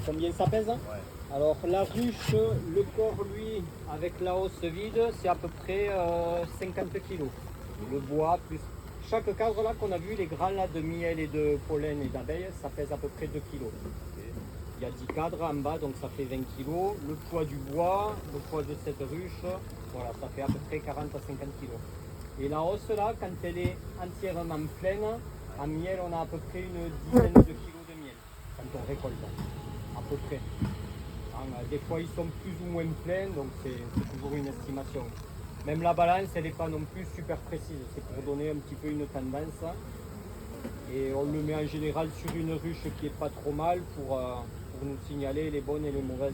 Combien ça pèse? Ouais. Alors la ruche, le corps lui, avec la hausse vide, c'est à peu près 50 kg. Le bois, plus chaque cadre là qu'on a vu, les grains là de miel et de pollen et d'abeilles, ça pèse à peu près 2 kg. Il y a 10 cadres en bas, donc ça fait 20 kg. Le poids du bois, le poids de cette ruche, voilà, ça fait à peu près 40 à 50 kg. Et la hausse là, quand elle est entièrement pleine, en miel, on a à peu près une dizaine de kilos de miel quand on récolte, à peu près. Des fois, ils sont plus ou moins pleins, donc c'est toujours une estimation. Même la balance, elle n'est pas non plus super précise. C'est pour donner un petit peu une tendance. Et on le met en général sur une ruche qui n'est pas trop mal pour nous signaler les bonnes et les mauvaises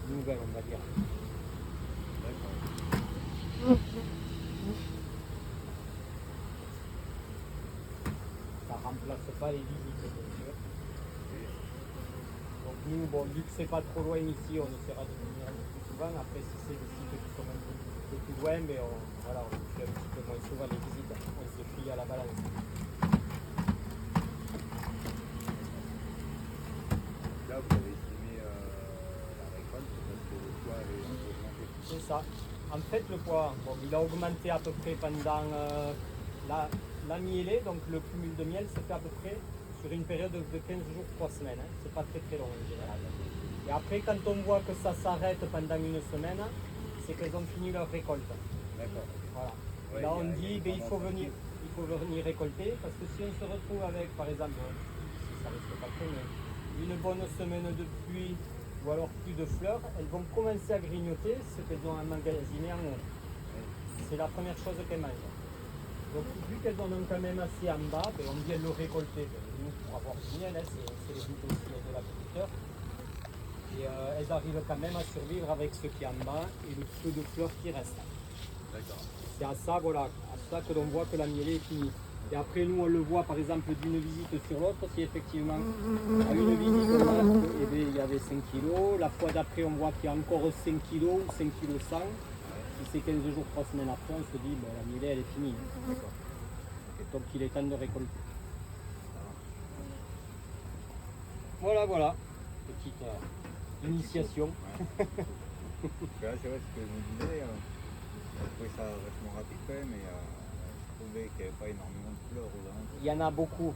nouvelles, on va dire. Ça ne remplace pas les visites, bien sûr. Donc nous, bon, vu que c'est pas trop loin ici, on essaiera de venir un peu plus souvent. Après, si c'est des sites qui sont un peu plus loin, mais voilà, on fait un petit peu moins souvent les visites. On se fie à la balance. Là, vous avez estimé la récolte parce que le poids avait un peu augmenté. C'est ça. En fait, le poids, bon, il a augmenté à peu près pendant la mielée, donc le cumul de miel se fait à peu près sur une période de 15 jours, 3 semaines. Hein. C'est pas très long en général. Et après, quand on voit que ça s'arrête pendant une semaine, c'est qu'elles ont fini leur récolte. D'accord. Voilà. Ouais, Là, on dit ben, il faut venir récolter parce que si on se retrouve avec, par exemple, si ça risque pas trop, mais une bonne semaine de pluie ou alors plus de fleurs, elles vont commencer à grignoter ce qu'elles ont emmagasiné en haut. C'est la première chose qu'elles mangent. Donc vu qu'elles en ont quand même assez en bas, ben, on vient le récolter. Ben, nous, pour avoir du miel, hein, c'est le but aussi de l'agriculteur. Et elles arrivent quand même à survivre avec ce qui est en bas et le peu de fleurs qui restent. D'accord. C'est à ça, voilà, à ça que l'on voit que la mielée est finie. Et après, nous, on le voit par exemple d'une visite sur l'autre, si effectivement, à une visite, on voit qu'il y avait 5 kg, la fois d'après, on voit qu'il y a encore 5 kg ou 5 kg 100. Si c'est 15 jours, 3 semaines après, on se dit, ben, la mielée, elle est finie. D'accord. Donc, il est temps de récolter. Voilà, voilà, petite initiation. Ouais. Là, c'est vrai ce que je me disais, je trouvais ça vachement rapide quand même, et je trouvais qu'il n'y avait pas énormément de fleurs aux alentours. Il y en a beaucoup.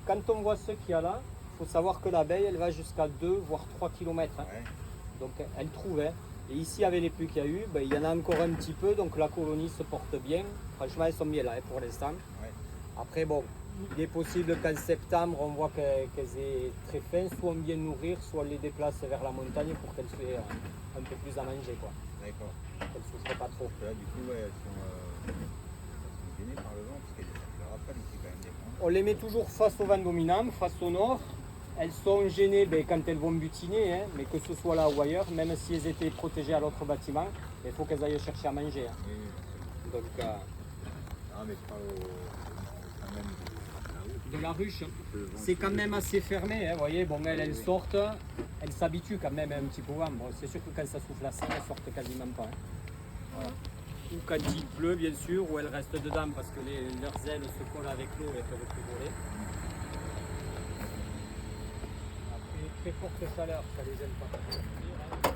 Quand on voit ce qu'il y a là, il faut savoir que l'abeille, elle va jusqu'à 2 voire 3 km. Hein. Ouais. Donc elle trouve. Hein. Et ici, avec les pluies qu'il y a eu, ben, il y en a encore un petit peu, donc la colonie se porte bien. Franchement, elles sont bien là hein, pour l'instant. Ouais. Après, bon, il est possible qu'en septembre, on voit qu'elles aient très faim, soit on vient nourrir, soit on les déplace vers la montagne pour qu'elles aient un peu plus à manger. D'accord. Qu'elles ne souffrent pas trop. Parce que là, du coup, ouais, elles sont gênées par le vent, parce qu'il y a des facteurs rafales ici quand même des vents. On les met toujours face au vent dominant, face au nord. Elles sont gênées ben, quand elles vont butiner, hein, mais que ce soit là ou ailleurs, même si elles étaient protégées à l'autre bâtiment, il faut qu'elles aillent chercher à manger. Hein. Oui, oui. Donc, Non, mais je parle quand même de la ruche, c'est quand même assez fermé. Hein, vous voyez, bon, elles sortent, elles s'habituent quand même un petit peu au vent. Bon, c'est sûr que quand ça souffle assez, elles sortent quasiment pas. Hein. Voilà. Ou quand il pleut, bien sûr, ou elles restent dedans parce que leurs ailes se collent avec l'eau et peuvent plus voler. Après, très forte chaleur, ça les aime pas.